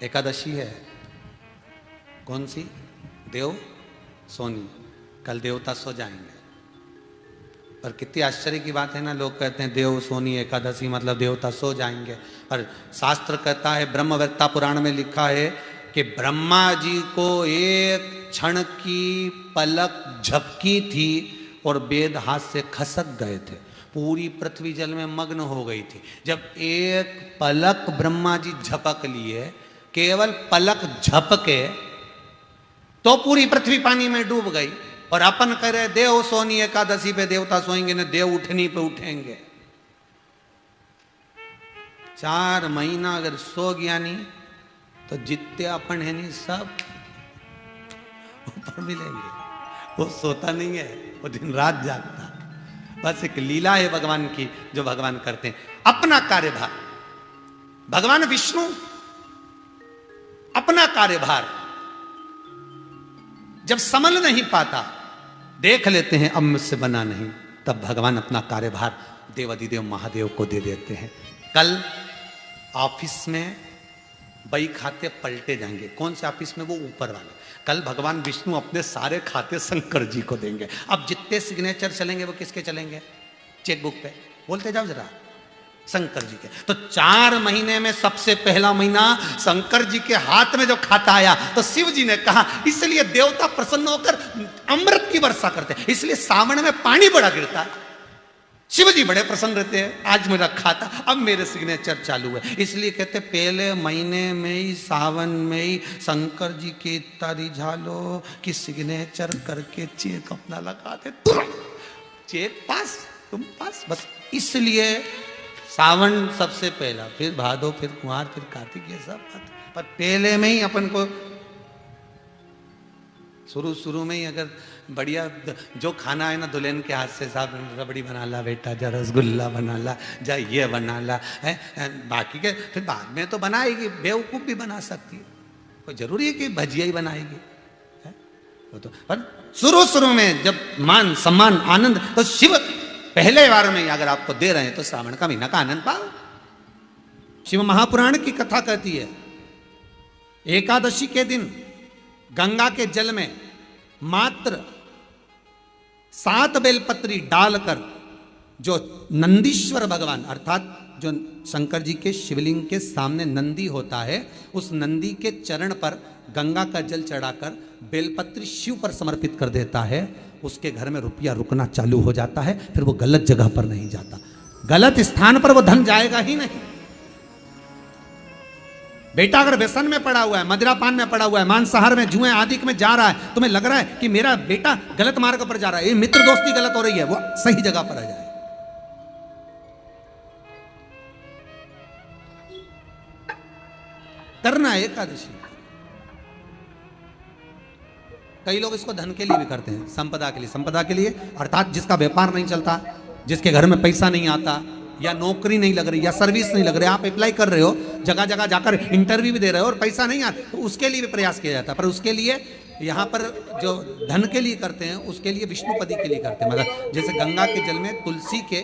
एकादशी है। कौन सी? देव सोनी। कल देवता सो जाएंगे। पर कितनी आश्चर्य की बात है ना, लोग कहते हैं देव सोनी एकादशी मतलब देवता सो जाएंगे। पर शास्त्र कहता है, ब्रह्मवेत्ता पुराण में लिखा है कि ब्रह्मा जी को एक क्षण की पलक झपकी थी और वेद हाथ से खसक गए थे, पूरी पृथ्वी जल में मग्न हो गई थी। जब एक पलक ब्रह्मा जी झपक लिए, केवल पलक झपके, तो पूरी पृथ्वी पानी में डूब गई। और अपन कह रहे देव सोनी एकादशी पे देवता सोएंगे ना, देव उठनी पे उठेंगे। 4 महीना अगर सो गया नहीं तो जितने अपन है नहीं सब ऊपर मिलेंगे। वो सोता नहीं है, वो दिन रात जागता। बस एक लीला है भगवान की जो भगवान करते हैं। अपना कार्यभार, भगवान विष्णु अपना कार्यभार जब संभल नहीं पाता, देख लेते हैं अब मुझसे बना नहीं, तब भगवान अपना कार्यभार देवाधिदेव महादेव को दे देते हैं। कल ऑफिस में बही खाते पलटे जाएंगे। कौन से ऑफिस में? वो ऊपर वाले। कल भगवान विष्णु अपने सारे खाते शंकर जी को देंगे। अब जितने सिग्नेचर चलेंगे वो किसके चलेंगे? चेकबुक पे। बोलते जाओ जरा, शंकर जी के। तो 4 महीने में सबसे पहला महीना शंकर जी के हाथ में जो खाता आया, तो शिव जी ने कहा, इसलिए देवता प्रसन्न होकर अमृत की वर्षा करते हैं। इसलिए सावन में पानी बड़ा गिरता है, शिव जी बड़े प्रसन्न रहते हैं। आज मेरा खाता, अब मेरे सिग्नेचर चालू है। इसलिए कहते पहले महीने में ही, सावन में ही शंकर जी की इतना रिझालो कि सिग्नेचर करके चेक अपना लगाते, तुरंत चेक पास, तुम पास। बस इसलिए सावन सबसे पहला, फिर भादो, फिर कुंवार, फिर कार्तिक, ये सब बात। पर पहले में ही अपन को शुरू में ही अगर बढ़िया जो खाना है ना दुल्हन के हाथ से, साहब रबड़ी बना ला बेटा, जा रसगुल्ला बना ला, जा ये बना ला है, बाकी के फिर बाद में तो बनाएगी, बेवकूफ़ भी बना सकती है। कोई जरूरी है कि भजिया ही बनाएगी है? वो तो पर शुरू में जब मान सम्मान आनंद, तो शिव पहले बार में अगर आपको दे रहे हैं तो श्रावण का महीना का आनंद पाओ। शिव महापुराण की कथा कहती है, एकादशी के दिन गंगा के जल में मात्र 7 बेलपत्री डालकर जो नंदीश्वर भगवान, अर्थात जो शंकर जी के शिवलिंग के सामने नंदी होता है, उस नंदी के चरण पर गंगा का जल चढ़ाकर बेलपत्री शिव पर समर्पित कर देता है, उसके घर में रुपया रुकना चालू हो जाता है। फिर वो गलत जगह पर नहीं जाता, गलत स्थान पर वो धन जाएगा ही नहीं। बेटा अगर व्यसन में पड़ा हुआ है, मदिरा पान में पड़ा हुआ है, मांसाहार में, जुए आदि में जा रहा है, तुम्हें लग रहा है कि मेरा बेटा गलत मार्ग पर जा रहा है, ये मित्र दोस्ती गलत हो रही है, वो सही जगह पर आ जाए। करना है एकादशी। कई लोग इसको धन के लिए भी करते हैं, संपदा के लिए। संपदा के लिए अर्थात जिसका व्यापार नहीं चलता, जिसके घर में पैसा नहीं आता, या नौकरी नहीं लग रही, या सर्विस नहीं लग रही, आप अप्लाई कर रहे हो, जगह जगह जाकर इंटरव्यू भी दे रहे हो और पैसा नहीं आता, तो उसके लिए भी प्रयास किया जाता है। पर उसके लिए यहाँ पर जो धन के लिए करते हैं, उसके लिए विष्णुपदी के लिए करते हैं। मतलब जैसे गंगा के जल में तुलसी के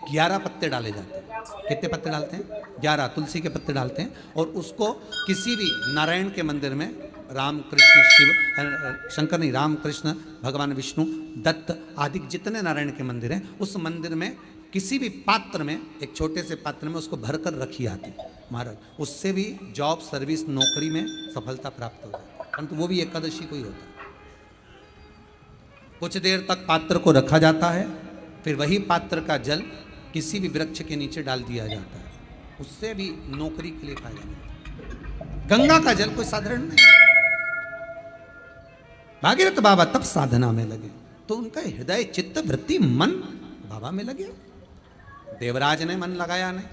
11 पत्ते डाले जाते हैं। कितने पत्ते डालते हैं? 11 तुलसी के पत्ते डालते हैं, और उसको किसी भी नारायण के मंदिर में, राम कृष्ण शिव, शंकर नहीं, राम कृष्ण भगवान विष्णु, दत्त आदि जितने नारायण के मंदिर हैं, उस मंदिर में किसी भी पात्र में, एक छोटे से पात्र में उसको भरकर रखी आती महाराज। उससे भी जॉब, सर्विस, नौकरी में सफलता प्राप्त हो जाती है। परंतु वो भी एकादशी को ही होता है। कुछ देर तक पात्र को रखा जाता है, फिर वही पात्र का जल किसी भी वृक्ष के नीचे डाल दिया जाता है, उससे भी नौकरी के लिए फायदा नहीं। गंगा का जल कोई साधारण नहीं। भागीरथ बाबा तब साधना में लगे, तो उनका हृदय, चित्त, वृत्ति, मन बाबा में लगे। देवराज ने मन लगाया नहीं,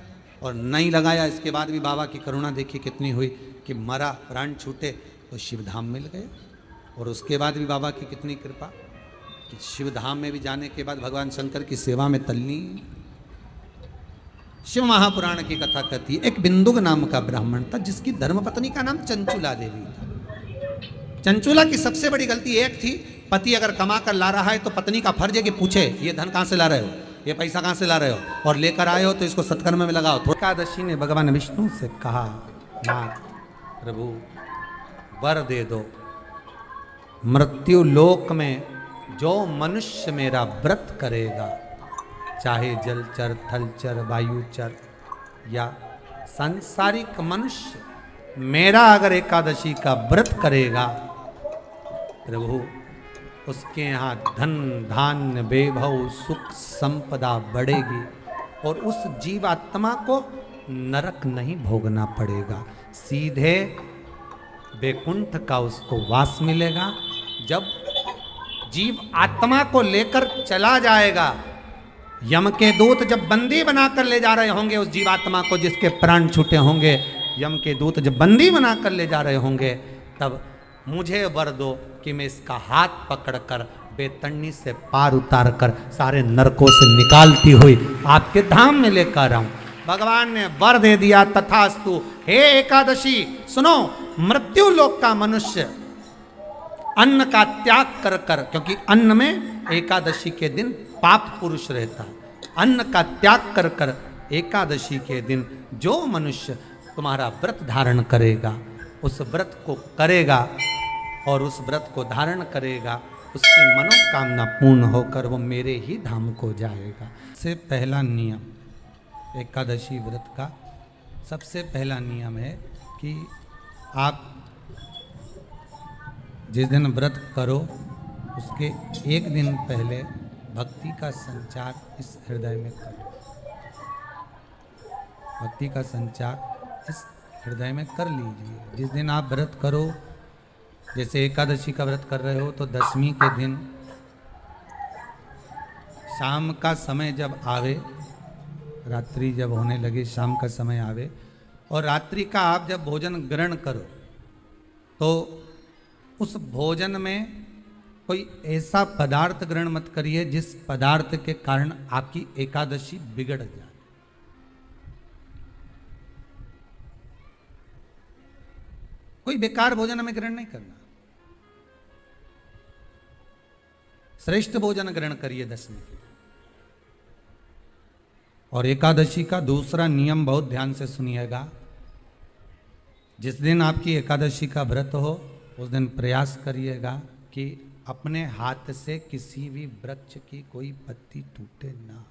और नहीं लगाया, इसके बाद भी बाबा की करुणा देखी कितनी हुई कि मरा, प्राण छूटे तो शिवधाम मिल गए। और उसके बाद भी बाबा की कितनी कृपा कि शिवधाम में भी जाने के बाद भगवान शंकर की सेवा में तल्लीन। शिव महापुराण की कथा कहती है, एक बिंदुक नाम का ब्राह्मण था, जिसकी धर्मपत्नी का नाम चंचुला देवी था। चंचुला की सबसे बड़ी गलती एक थी, पति अगर कमा कर ला रहा है तो पत्नी का फर्ज है कि पूछे ये धन कहाँ से ला रहे हो, ये पैसा कहाँ से ला रहे हो, और लेकर आए हो तो इसको सत्कर्म में लगाओ। एकादशी ने भगवान विष्णु से कहा, माँ प्रभु वर दे दो, मृत्यु लोक में जो मनुष्य मेरा व्रत करेगा, चाहे जलचर, थलचर, वायुचर या सांसारिक मनुष्य, मेरा अगर एकादशी का व्रत करेगा, प्रभु उसके यहाँ धन धान्य वैभव सुख संपदा बढ़ेगी और उस जीवात्मा को नरक नहीं भोगना पड़ेगा, सीधे वैकुंठ का उसको वास मिलेगा। जब जीव आत्मा को लेकर चला जाएगा, यम के दूत जब बंदी बनाकर ले जा रहे होंगे उस जीवात्मा को, जिसके प्राण छूटे होंगे, यम के दूत जब बंदी बनाकर ले जा रहे होंगे, तब मुझे वर दो कि मैं इसका हाथ पकड़कर बेतन्नी से पार उतार कर सारे नरकों से निकालती हुई आपके धाम में लेकर आऊं। भगवान ने वर दे दिया, तथास्तु। हे एकादशी सुनो, मृत्यु लोक का मनुष्य अन्न का त्याग कर कर, क्योंकि अन्न में एकादशी के दिन पाप पुरुष रहता है, अन्न का त्याग कर कर एकादशी के दिन जो मनुष्य तुम्हारा व्रत धारण करेगा, उस व्रत को करेगा और उस व्रत को धारण करेगा, उसकी मनोकामना पूर्ण होकर वो मेरे ही धाम को जाएगा। सबसे पहला नियम एकादशी व्रत का, सबसे पहला नियम है कि आप जिस दिन व्रत करो उसके एक दिन पहले भक्ति का संचार इस हृदय में करो, भक्ति का संचार इस हृदय में कर लीजिए। जिस दिन आप व्रत करो, जैसे एकादशी का व्रत कर रहे हो तो दशमी के दिन शाम का समय जब आवे, रात्रि जब होने लगे, शाम का समय आवे और रात्रि का आप जब भोजन ग्रहण करो तो उस भोजन में कोई ऐसा पदार्थ ग्रहण मत करिए जिस पदार्थ के कारण आपकी एकादशी बिगड़ जाए। कोई बेकार भोजन हमें ग्रहण नहीं करना, श्रेष्ठ भोजन ग्रहण करिए दशमी के। और एकादशी का दूसरा नियम बहुत ध्यान से सुनिएगा, जिस दिन आपकी एकादशी का व्रत हो उस दिन प्रयास करिएगा कि अपने हाथ से किसी भी वृक्ष की कोई पत्ती टूटे ना,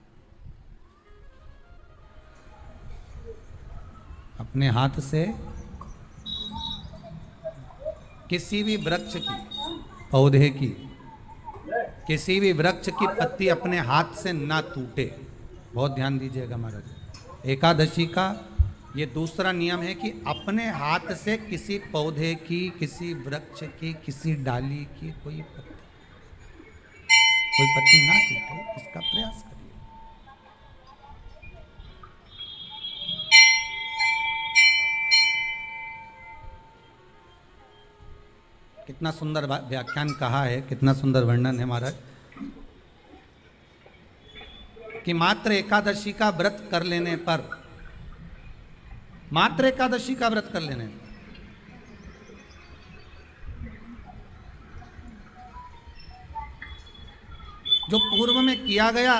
अपने हाथ से किसी भी वृक्ष की, पौधे की, किसी भी वृक्ष की पत्ती अपने हाथ से ना टूटे। बहुत ध्यान दीजिएगा महाराज। एकादशी का ये दूसरा नियम है कि अपने हाथ से किसी पौधे की, किसी वृक्ष की, किसी डाली की कोई पत्ती ना टूटे, इसका प्रयास करिए। कितना सुंदर व्याख्यान कहा है, कितना सुंदर वर्णन है महाराज, कि मात्र एकादशी का व्रत कर लेने पर, मात्र एकादशी का व्रत कर लेने पर जो पूर्व में किया गया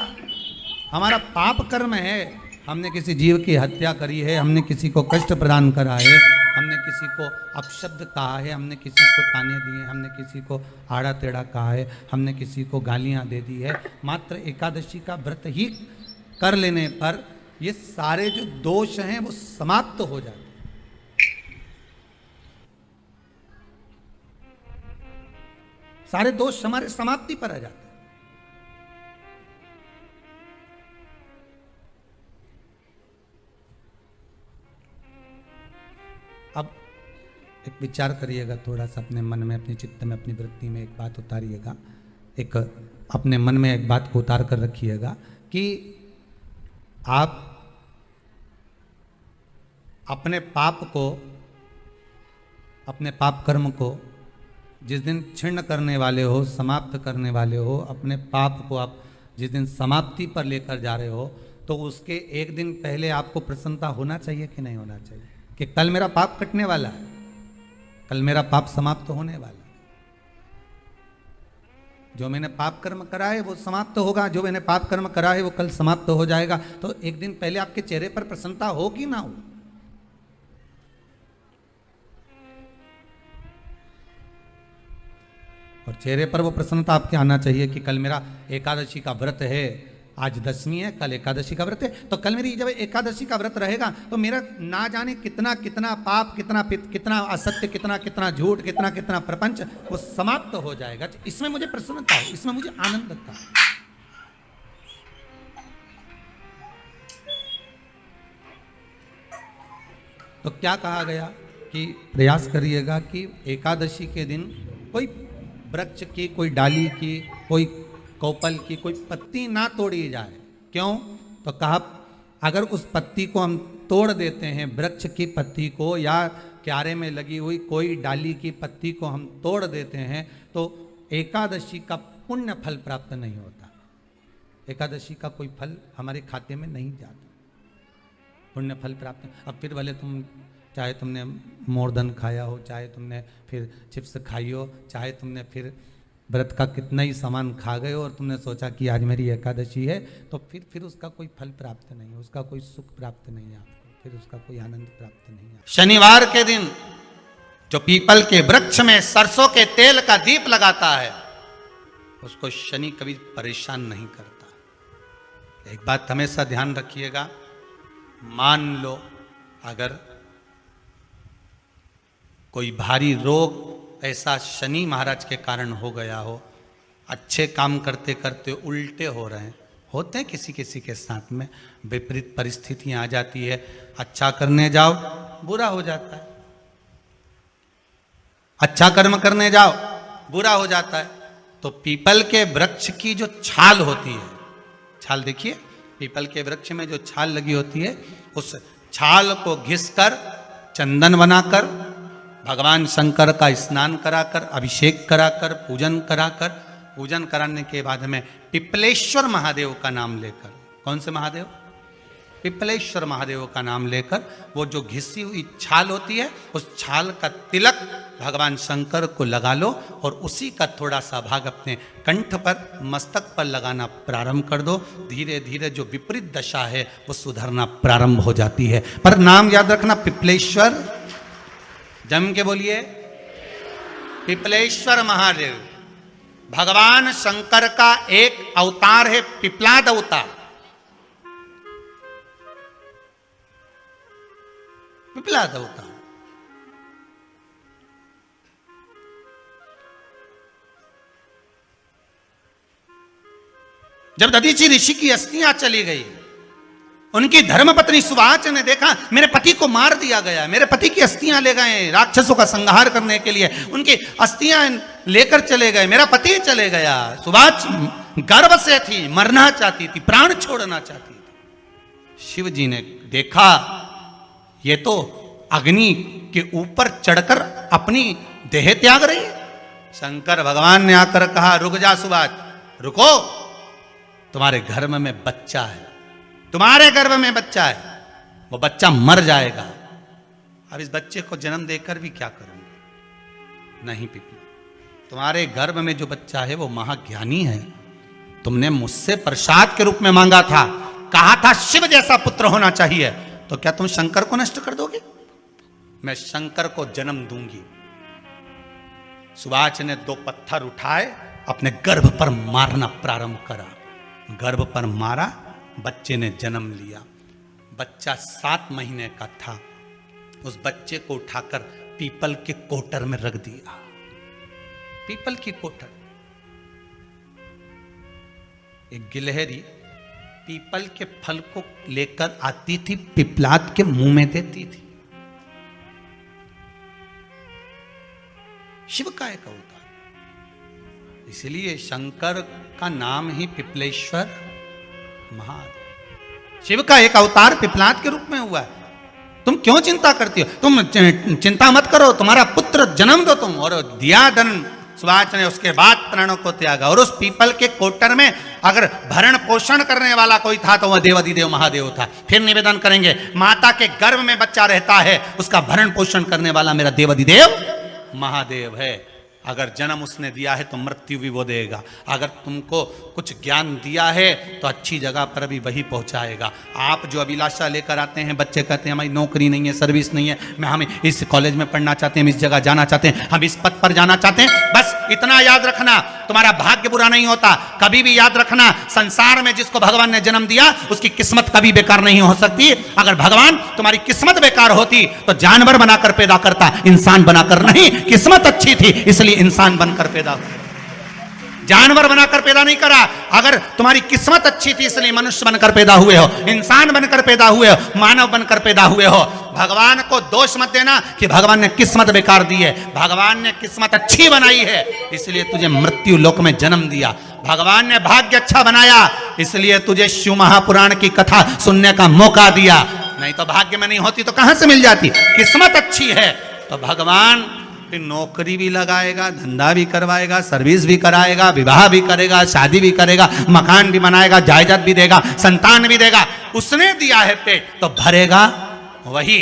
हमारा पाप कर्म है, हमने किसी जीव की हत्या करी है, हमने किसी को कष्ट प्रदान करा है, हमने किसी को अपशब्द कहा है, हमने किसी को ताने दिए, हमने किसी को आड़ा टेढ़ा कहा है, हमने किसी को गालियां दे दी है, मात्र एकादशी का व्रत ही कर लेने पर ये सारे जो दोष हैं वो समाप्त हो जाते हैं। सारे दोष हमारे समाप्ति पर आ जाते हैं। अब एक विचार करिएगा थोड़ा सा अपने मन में, अपने चित्त में, अपनी वृत्ति में एक बात उतारिएगा, एक अपने मन में एक बात को उतार कर रखिएगा कि आप अपने पाप को, अपने पाप कर्म को जिस दिन छिन्न करने वाले हो, समाप्त करने वाले हो, अपने पाप को आप जिस दिन समाप्ति पर लेकर जा रहे हो, तो उसके एक दिन पहले आपको प्रसन्नता होना चाहिए कि नहीं होना चाहिए कि कल मेरा पाप कटने वाला है, कल मेरा पाप समाप्त होने वाला है, जो मैंने पाप कर्म करा है वो समाप्त होगा, जो मैंने पाप कर्म करा है वो कल समाप्त हो जाएगा। तो एक दिन पहले आपके चेहरे पर प्रसन्नता हो कि ना हो? और चेहरे पर वो प्रसन्नता आपके आना चाहिए कि कल मेरा एकादशी का व्रत है, आज दशमी है, कल एकादशी का व्रत है, तो कल मेरी जब एकादशी का व्रत रहेगा तो मेरा ना जाने कितना कितना पाप, कितना कितना असत्य, कितना कितना झूठ, कितना कितना प्रपंच वो समाप्त हो जाएगा। इसमें मुझे प्रसन्नता है, इसमें मुझे आनंद था। तो क्या कहा गया कि प्रयास करिएगा कि एकादशी के दिन कोई वृक्ष की, कोई डाली की, कोई कोपल की कोई पत्ती ना तोड़ी जाए। क्यों? तो कहा अगर उस पत्ती को हम तोड़ देते हैं, वृक्ष की पत्ती को या क्यारे में लगी हुई कोई डाली की पत्ती को हम तोड़ देते हैं तो एकादशी का पुण्य फल प्राप्त नहीं होता, एकादशी का कोई फल हमारे खाते में नहीं जाता, पुण्य फल प्राप्त। अब फिर भले तुम चाहे तुमने मोरधन खाया हो, चाहे तुमने फिर चिप्स खाई हो, चाहे तुमने फिर व्रत का कितना ही सामान खा गए हो और तुमने सोचा कि आज मेरी एकादशी है, तो फिर उसका कोई फल प्राप्त नहीं है, उसका कोई सुख प्राप्त नहीं है आपको, फिर उसका कोई आनंद प्राप्त नहीं है। शनिवार के दिन जो पीपल के वृक्ष में सरसों के तेल का दीप लगाता है उसको शनि कभी परेशान नहीं करता। एक बात हमेशा ध्यान रखिएगा, मान लो अगर कोई भारी रोग ऐसा शनि महाराज के कारण हो गया हो, अच्छे काम करते करते उल्टे हो रहे हैं, होते हैं किसी किसी के साथ में, विपरीत परिस्थितियां आ जाती है, अच्छा करने जाओ बुरा हो जाता है, अच्छा कर्म करने जाओ बुरा हो जाता है। तो पीपल के वृक्ष की जो छाल होती है, छाल देखिए, पीपल के वृक्ष में जो छाल लगी होती है उस छाल को घिसकर चंदन बनाकर भगवान शंकर का स्नान कराकर, अभिषेक कराकर, पूजन कराने के बाद में पिपलेश्वर महादेव का नाम लेकर, कौन से महादेव? पिपलेश्वर महादेव का नाम लेकर वो जो घिसी हुई छाल होती है उस छाल का तिलक भगवान शंकर को लगा लो और उसी का थोड़ा सा भाग अपने कंठ पर, मस्तक पर लगाना प्रारंभ कर दो। धीरे धीरे जो विपरीत दशा है वो सुधरना प्रारंभ हो जाती है। पर नाम याद रखना, पिपलेश्वर, जम के बोलिए, पिपलेश्वर महादेव भगवान शंकर का एक अवतार है, पिपलाद अवतार। पिपलाद अवतार जब दधीचि ऋषि की अस्थियां चली गई, उनकी धर्मपत्नी सुवाच ने देखा मेरे पति को मार दिया गया, मेरे पति की अस्थियां ले गए राक्षसों का संहार करने के लिए, उनकी अस्थियां लेकर चले गए, मेरा पति चले गया। सुवाच गर्व से थी, मरना चाहती थी, प्राण छोड़ना चाहती थी। शिव जी ने देखा ये तो अग्नि के ऊपर चढ़कर अपनी देह त्याग रही है। शंकर भगवान ने आकर कहा रुक जा सुवाच, रुको, तुम्हारे गर्भ में बच्चा है, तुम्हारे गर्भ में बच्चा है, वो बच्चा मर जाएगा। अब इस बच्चे को जन्म देकर भी क्या करूंगी? नहीं पिपली, तुम्हारे गर्भ में जो बच्चा है वो महाज्ञानी है, तुमने मुझसे प्रसाद के रूप में मांगा था, कहा था शिव जैसा पुत्र होना चाहिए, तो क्या तुम शंकर को नष्ट कर दोगे? मैं शंकर को जन्म दूंगी। सुवाच ने 2 पत्थर उठाए, अपने गर्भ पर मारना प्रारंभ करा, गर्भ पर मारा, बच्चे ने जन्म लिया। बच्चा 7 महीने का था। उस बच्चे को उठाकर पीपल के कोटर में रख दिया। पीपल की कोटर, एक गिलहरी पीपल के फल को लेकर आती थी, पिपलाद के मुंह में देती थी। शिव का एक अवतार, इसलिए शंकर का नाम ही पिपलेश्वर महादेव। शिव का एक अवतार पिपलाद के रूप में हुआ है। तुम क्यों चिंता करती हो? तुम चिंता मत करो, तुम्हारा पुत्र जन्म दो तुम। और दिया धन सुवाच ने, उसके बाद प्राणों को त्यागा। और उस पीपल के कोटर में अगर भरण पोषण करने वाला कोई था तो वह देवाधिदेव महादेव था। फिर निवेदन करेंगे, माता के गर्भ में बच्चा रहता है, उसका भरण पोषण करने वाला मेरा देवाधिदेव महादेव है। अगर जन्म उसने दिया है तो मृत्यु भी वो देगा। अगर तुमको कुछ ज्ञान दिया है तो अच्छी जगह पर भी वही पहुंचाएगा। आप जो अभिलाषा लेकर आते हैं, बच्चे कहते हैं हमारी नौकरी नहीं है, सर्विस नहीं है, हम इस कॉलेज में पढ़ना चाहते हैं, हम इस जगह जाना चाहते हैं, हम इस पद पर जाना चाहते हैं, बस इतना याद रखना, तुम्हारा भाग्य बुरा नहीं होता। कभी भी याद रखना, संसार में जिसको भगवान ने जन्म दिया उसकी किस्मत कभी बेकार नहीं हो सकती। अगर भगवान तुम्हारी किस्मत बेकार होती तो जानवर बनाकर पैदा करता, इंसान बनाकर नहीं। किस्मत अच्छी थी इसलिए इंसान बनकर पैदा हुआ, जानवर बनाकर पैदा नहीं करा। अगर तुम्हारी किस्मत अच्छी थी इसलिए मनुष्य बनकर पैदा हुए हो, इंसान बनकर पैदा हुए हो, मानव बनकर पैदा हुए हो। भगवान को दोष मत देना कि भगवान ने किस्मत बेकार दी है। भगवान ने किस्मत अच्छी बनाई है इसलिए तुझे मृत्यु लोक में जन्म दिया। भगवान ने भाग्य अच्छा बनाया इसलिए तुझे शिव महापुराण की कथा सुनने का मौका दिया, नहीं तो भाग्य में नहीं होती तो कहां से मिल जाती। किस्मत अच्छी है तो भगवान फिर नौकरी भी लगाएगा, धंधा भी करवाएगा, सर्विस भी कराएगा, विवाह भी करेगा, शादी भी करेगा, मकान भी बनाएगा, जायदाद भी देगा, संतान भी देगा। उसने दिया है पेट तो भरेगा वही।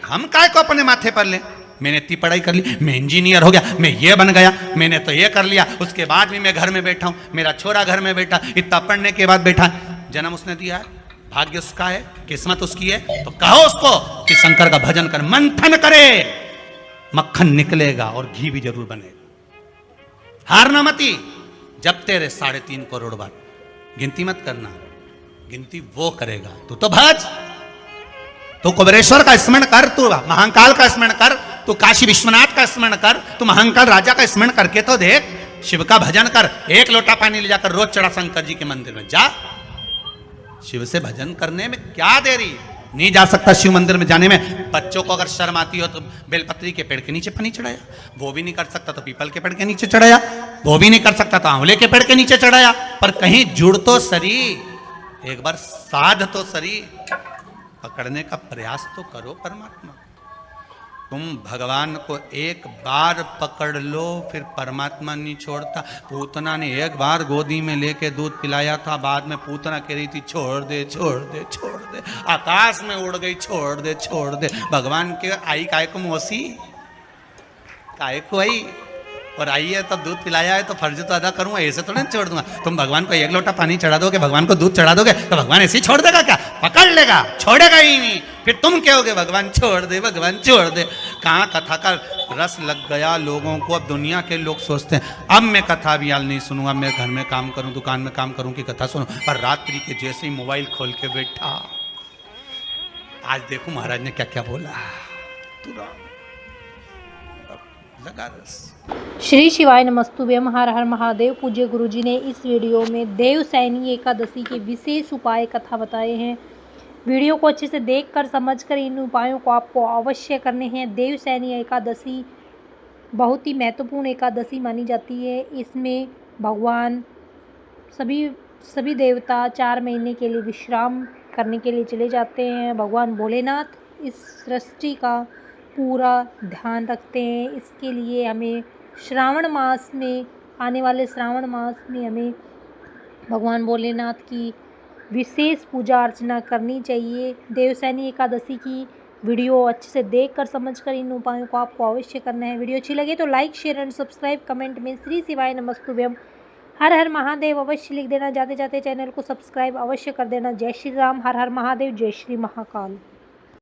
हम काय को अपने माथे पर ले, मैंने इतनी पढ़ाई कर ली, मैं इंजीनियर हो गया, मैं ये बन गया, मैंने तो ये कर लिया, उसके बाद भी मैं घर में बैठा हूं, मेरा छोरा घर में बैठा, इतना पढ़ने के बाद बैठा। जन्म उसने दिया है, भाग्य उसका है, किस्मत उसकी है, तो कहो उसको कि शंकर का भजन कर, मंथन करे, मक्खन निकलेगा और घी भी जरूर बनेगा। हारना मती, जब तेरे 3.5 करोड़ बार गिनती मत करना, गिनती वो करेगा। तू तो भज, तू कुबेरेश्वर का स्मरण कर, तू महाकाल का स्मरण कर, तू काशी विश्वनाथ का स्मरण कर, तू महाकाल राजा का स्मरण करके तो देख, शिव का भजन कर। 1 लोटा पानी ले जाकर रोज चढ़ा शंकर जी के मंदिर में जा। शिव से भजन करने में क्या देरी, नहीं जा सकता शिव मंदिर में जाने में। बच्चों को अगर शर्म आती हो तो बेलपत्री के पेड़ के नीचे पानी चढ़ाया, वो भी नहीं कर सकता तो पीपल के पेड़ के नीचे चढ़ाया, वो भी नहीं कर सकता तो आंवले के पेड़ के नीचे चढ़ाया। पर कहीं जुड़ तो सरी, एक बार साध तो सरी, पकड़ने का प्रयास तो करो परमात्मा। तुम भगवान को एक बार पकड़ लो फिर परमात्मा नहीं छोड़ता। पूतना ने एक बार गोदी में लेके दूध पिलाया था, बाद में पूतना कह रही थी छोड़ दे छोड़ दे छोड़ दे, आकाश में उड़ गई, छोड़ दे छोड़ दे। भगवान के आई काय को मौसी, काय को आई, और आई है तो दूध पिलाया है तो फर्ज तो अदा करूंगा, ऐसे तो नहीं छोड़ दूंगा। तुम भगवान को 1 लोटा पानी चढ़ा दोगे, भगवान को दूध चढ़ा दोगे तो भगवान ऐसे ही छोड़ देगा क्या? पकड़ लेगा, छोड़ेगा ही नहीं। फिर तुम कहोगे भगवान छोड़ दे, भगवान छोड़ दे। कहाँ कथा का रस लग गया लोगों को। अब दुनिया के लोग सोचते हैं अब मैं कथा भी हाल नहीं सुनूंगा, मैं घर में काम करूं, दुकान में काम करूं कि कथा सुनूं। पर रात्रि के जैसे ही मोबाइल खोल के बैठा, आज देखो महाराज ने क्या क्या बोला, लगा रस। श्री शिवाय नमस्तुभ्यम, हर हर महादेव। पूज्य गुरुजी ने इस वीडियो में देवसैनी एकादशी के विशेष उपाय कथा बताए हैं। वीडियो को अच्छे से देखकर समझकर इन उपायों को आपको अवश्य करने हैं। देवसैनी एकादशी बहुत ही महत्वपूर्ण एकादशी मानी जाती है। इसमें भगवान सभी देवता 4 महीने के लिए विश्राम करने के लिए चले जाते हैं। भगवान भोलेनाथ इस सृष्टि का पूरा ध्यान रखते हैं। इसके लिए हमें श्रावण मास में, आने वाले श्रावण मास में हमें भगवान भोलेनाथ की विशेष पूजा अर्चना करनी चाहिए। देवसैनी एकादशी की वीडियो अच्छे से देखकर समझकर इन उपायों को आपको अवश्य करना है। वीडियो अच्छी लगे तो like share and subscribe, comment में श्री शिवाय नमस्तुभ्यम हर हर महादेव अवश्य लिख देना। जाते जाते चैनल को सब्सक्राइब अवश्य कर देना। जय श्री राम, हर हर महादेव, जय श्री महाकाल।